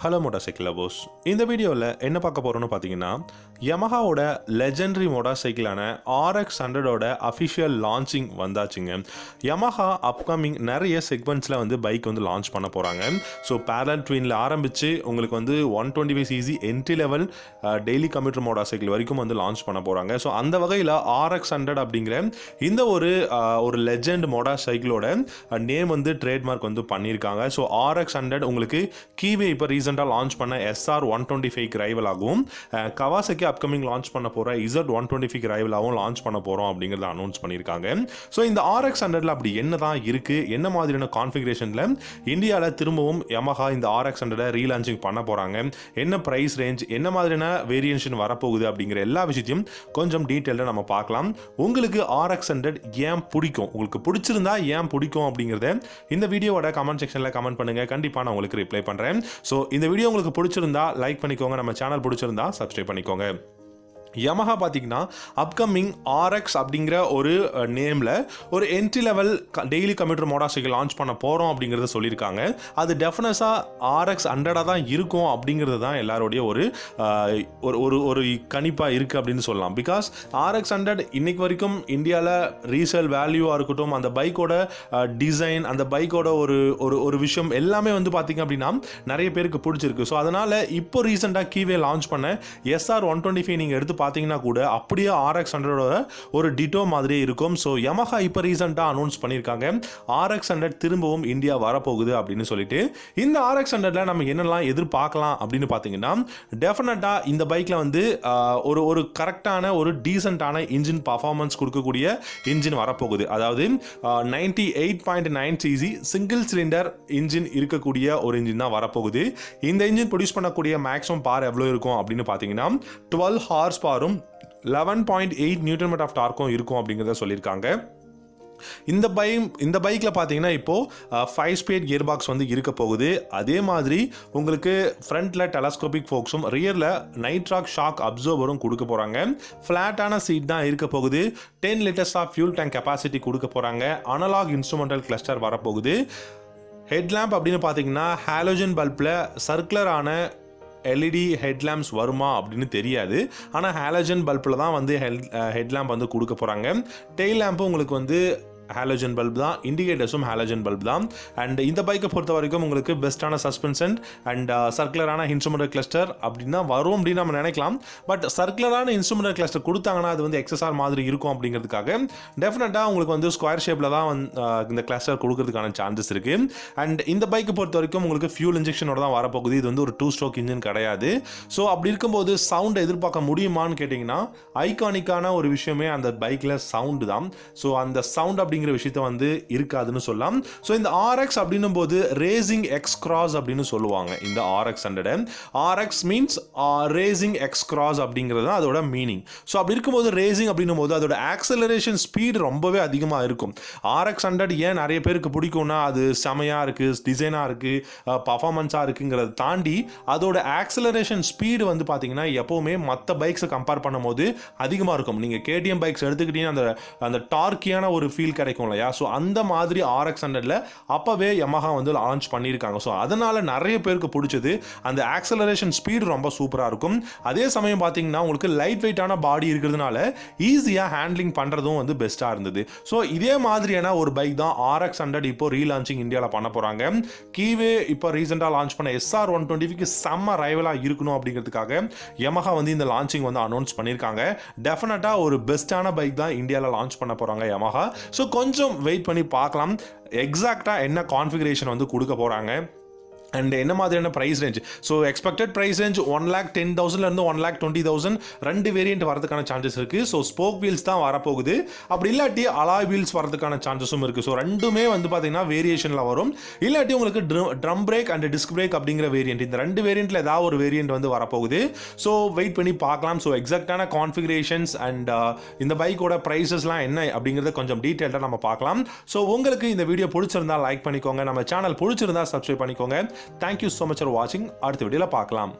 Hello motorcycle lovers. இந்த வீடியோவில் என்ன பார்க்க போகிறோன்னு பார்த்தீங்கன்னா, யமஹாவோட லெஜெண்டரி மோட்டார்சைக்கிளான RX100ஓட அஃபிஷியல் லான்ச்சிங் வந்தாச்சுங்க. யமஹா அப்கமிங் நிறைய செக்மெண்ட்ஸில் பைக் லான்ச் பண்ண போகிறாங்க. ஸோ பேரலல் ட்வினில் ஆரம்பித்து உங்களுக்கு 125cc entry level daily computer motorcycle வரைக்கும் லான்ச் பண்ண போகிறாங்க. ஸோ அந்த வகையில் RX100 அப்படிங்கிற இந்த ஒரு லெஜெண்ட் மோட்டார்சைக்கிளோட நேம் ட்ரேட்மார்க் பண்ணியிருக்காங்க. ஸோ RX100 உங்களுக்கு கீவே இப்போ லான்ச் பண்ண SR125 ரைவல் ஆகும், கவாசக்கி அப்கமிங் லான்ச் பண்ண போற Z125 ரைவலாகவும் லான்ச் பண்ண போறோம் அப்படிங்கறத அனௌன்ஸ் பண்ணிருக்காங்க. சோ இந்த RX100ல அப்படி என்னதான் இருக்கு, என்ன மாதிரியான கான்ஃபிகரேஷன்ல இந்தியால திரும்பவும் யமஹா இந்த RX100 ரீலான்ச்சிங் பண்ண போறாங்க, என்ன பிரைஸ் ரேஞ்ச், என்ன மாதிரியான வேரியேஷன் வரப்போகுது அப்படிங்கிற எல்லா விஷயத்தையும் கொஞ்சம் டீடைலா நம்ம பார்க்கலாம். உங்களுக்கு RX100 ஏன் பிடிக்கும், உங்களுக்கு பிடிச்சிருந்தா ஏன் பிடிக்கும் அப்படிங்கறத இந்த வீடியோவோட கமெண்ட் செக்ஷன்ல கமெண்ட் பண்ணுங்க. கண்டிப்பா நான் உங்களுக்கு ரிப்ளை பண்றேன். ஸோ இந்த வீடியோ உங்களுக்கு பிடிச்சிருந்தா லைக் பண்ணிக்கோங்க, நம்ம சேனல் பிடிச்சிருந்தா சப்ஸ்கிரைப் பண்ணிக்கோங்க. யமஹா பார்த்தீங்கன்னா அப்கமிங் RX அப்படிங்கிற ஒரு நேமில் ஒரு entry level daily computer motorcycle launch பண்ண போகிறோம் அப்படிங்கிறத சொல்லியிருக்காங்க. அது டெஃபினட்டாக RX100 தான் இருக்கும் அப்படிங்கிறது தான் எல்லாருடைய ஒரு கணிப்பாக இருக்குது அப்படின்னு சொல்லலாம். பிகாஸ் RX100 இன்னைக்கு வரைக்கும் இந்தியாவில் ரீசேல் வேல்யூவாக இருக்கட்டும், அந்த பைக்கோட டிசைன், அந்த பைக்கோட ஒரு விஷயம் எல்லாமே பார்த்தீங்க அப்படின்னா நிறைய பேருக்கு பிடிச்சிருக்கு. ஸோ அதனால் இப்போ ரீசெண்டாக கீவே லான்ச் பண்ண SR125 நீங்கள் எடுத்து பார்த்தீங்கன்னா கூட அப்படியே RX100 ஒரு டிட்டோ மாதிரி இருக்கும். ஸோ யமஹா இப்போ ரீசெண்டாக அனௌன்ஸ் பண்ணியிருக்காங்க RX100 திரும்பவும் இந்தியா வரப்போகுது அப்படின்னு சொல்லிட்டு. இந்த RX100ல நம்ம என்னெல்லாம் எதிர்பார்க்கலாம் அப்படின்னு பார்த்தீங்கன்னா, டெஃபினட்டாக இந்த பைக்கில் ஒரு கரெக்டான ஒரு டீசென்டான இன்ஜின் பர்ஃபார்மன்ஸ் கொடுக்கக்கூடிய இன்ஜின் வரப்போகுது. அதாவது 98.9cc சிங்கிள் சிலிண்டர் இன்ஜின் இருக்கக்கூடிய ஒரு இன்ஜின் தான் வரப்போகுது. இந்த இன்ஜின் ப்ரொடியூஸ் பண்ணக்கூடிய மேக்ஸிமம் பவர் எவ்வளோ இருக்கும் அப்படின்னு பார்த்தீங்கன்னா 12 ஹார்ஸ் பவரும் 11.8 நியூட்டன் மீட்டர் ஆஃப் டார்க்கும் இருக்கும் அப்படிங்கிறத சொல்லியிருக்காங்க. இந்த பைக்கில் பார்த்தீங்கன்னா இப்போது 5 ஸ்பீட் கியர் பாக்ஸ் இருக்க போகுது. அதே மாதிரி உங்களுக்கு ஃப்ரண்ட்டில் டெலஸ்கோபிக் ஃபோக்ஸும் ரியரில் நைட்ராக் ஷாக் அப்சர்வரும் கொடுக்க போகிறாங்க. ஃப்ளாட்டான சீட் தான் இருக்க போகுது. 10 litres of fuel tank capacity கொடுக்க போகிறாங்க. அனலாக் இன்ஸ்ட்ருமெண்டல் கிளஸ்டர் வரப்போகுது. ஹெட்லாம்ப் அப்படின்னு பார்த்தீங்கன்னா ஹாலோஜன் பல்பில் சர்க்குலரான LED ஹெட்லாம்ப்ஸ் வருமா அப்படின்னு தெரியாது. ஆனால் ஹாலோஜன் பல்பில் தான் ஹெட்லாம்ப் கொடுக்க போகிறாங்க. டெயில் லேம்பும் உங்களுக்கு ஹாலோஜன் பல்ப் தான், இண்டிகேட்டர்ஸும் ஹாலோஜன் பல்ப் தான். அண்ட் இந்த பைக்கை பொறுத்த வரைக்கும் உங்களுக்கு பெஸ்ட்டான சஸ்பென்ஷன் அண்ட் சர்க்குலரான இன்ஸ்ட்ருமெண்டல் கிளஸ்டர் அப்படின்னா வரும் அப்படின்னு நம்ம நினைக்கலாம். பட் சர்க்குலரான இன்ஸ்ட்ருமெண்டல் கிளஸ்டர் கொடுத்தாங்கன்னா அது XSR மாதிரி இருக்கும் அப்படிங்கிறதுக்காக டெஃபினட்டாக உங்களுக்கு ஸ்கொயர் ஷேப்பில் தான் இந்த கிளஸ்டர் கொடுக்கறதுக்கான சான்சஸ் இருக்குது. அண்ட் இந்த பைக்கை பொறுத்த வரைக்கும் உங்களுக்கு ஃபியூல் இன்ஜெக்ஷனோட தான் வரப்போகுது. இது ஒரு 2 ஸ்ட்ரோக் இன்ஜின் கிடையாது. ஸோ அப்படி இருக்கும்போது சவுண்டை எதிர்பார்க்க முடியுமான்னு கேட்டிங்கன்னா, ஐகானிக்கான ஒரு விஷயமே அந்த பைக்கில் சவுண்டு தான். ஸோ அந்த சவுண்ட் அப்படிங்கிற விஷயத்தை இருக்காதுன்னு சொல்லலாம். ஸோ இந்த RX அப்படின்னும் போது ரேசிங் எக்ஸ் கிராஸ் அப்படின்னு சொல்லுவாங்க. இந்த RX100 RX means racing X cross அப்படிங்கிறது தான் அதோட மீனிங். ஸோ அப்படி இருக்கும்போது ரேசிங் அப்படின்னும் போது அதோட ஆக்சலரேஷன் ஸ்பீடு ரொம்பவே அதிகமாக இருக்கும். RX100 ஏன் நிறைய பேருக்கு பிடிக்கும்னா, அது செமையாக இருக்குது, டிசைனாக இருக்குது, பர்ஃபார்மன்ஸாக இருக்குங்கிறத தாண்டி அதோட ஆக்சலரேஷன் ஸ்பீடு பார்த்தீங்கன்னா எப்போவுமே மற்ற பைக்ஸை கம்பேர் பண்ணும்போது அதிகமாக இருக்கும். நீங்கள் KTM பைக்ஸ் எடுத்துக்கிட்டீங்கன்னா அந்த டார்க்கியான ஒரு ஃபீல் கிடைக்கும் இல்லையா. ஸோ அந்த மாதிரி RX100ல அப்பவே யமஹா லான்ச் பண்ணியிருக்காங்க. ஸோ அதனால நிறைய பேருக்கு பிடிச்சது அந்த ஆக்சலரேஷன் ஸ்பீடு ரொம்ப சூப்பராக இருக்கும். அதே சமயம் பார்த்தீங்கன்னா உங்களுக்கு லைட் வெயிட்டான பாடி இருக்கிறதுனால ஈஸியாக ஹேண்ட்லிங் பண்ணுறதும் பெஸ்ட்டாக இருந்தது. ஸோ இதே மாதிரியான ஒரு பைக் தான் RX100 இப்போ ரீலான்ச்சிங் இந்தியாவில் பண்ண போகிறாங்க. கீவே இப்போ ரீசெண்டாக லான்ச் பண்ண SR125க்கு செம்ம ரைவலாக இருக்கணும் அப்படிங்கிறதுக்காக யமஹா இந்த லான்ச்சிங் அனௌன்ஸ் பண்ணியிருக்காங்க. டெஃபினட்டாக ஒரு பெஸ்ட்டான பைக் தான் இந்தியாவில் லான்ச் பண்ண போகிறாங்க யமஹா. ஸோ கொஞ்சம் வெயிட் பண்ணி பார்க்கலாம் எக்ஸாக்டாக என்ன கான்ஃபிகரேஷன் கொடுக்க போகிறாங்க அண்ட் என்ன மாதிரியான price range. So expected price range 1,10,000 1,20,000 2 variant வரதுக்கான சான்சஸ் இருக்குது. ஸோ ஸ்போக் வீல்ஸ் தான் வரப்போகுது. அப்படி இல்லாட்டி அலாய் வீல்ஸ் வரதுக்கான சான்சஸும் இருக்குது. ஸோ ரெண்டுமே பார்த்தீங்கன்னா வேரியேஷனில் வரும். இல்லாட்டி உங்களுக்கு drum break and disc brake அப்படிங்கிற வேரியன்ட், இந்த 2 வேரியண்ட்டில் ஏதாவது ஒரு வேரியன்ட் வரப்போகுது. ஸோ வெயிட் பண்ணி பார்க்கலாம். ஸோ எக்ஸாக்டான கான்ஃபிகரேஷன்ஸ் அண்ட் இந்த பைக்கோட ப்ரைஸஸ்லாம் என்ன அப்படிங்கிறத கொஞ்சம் டீட்டெயிலாக நம்ம பார்க்கலாம். ஸோ உங்களுக்கு இந்த வீடியோ பிடிச்சிருந்தா லைக் பண்ணிக்கோங்க, நம்ம சேனல் பிடிச்சிருந்தா சப்ஸ்கிரைப் பண்ணிக்கோங்க. Thank you so much for watching. அடுத்த வீடியோல பார்க்கலாம்.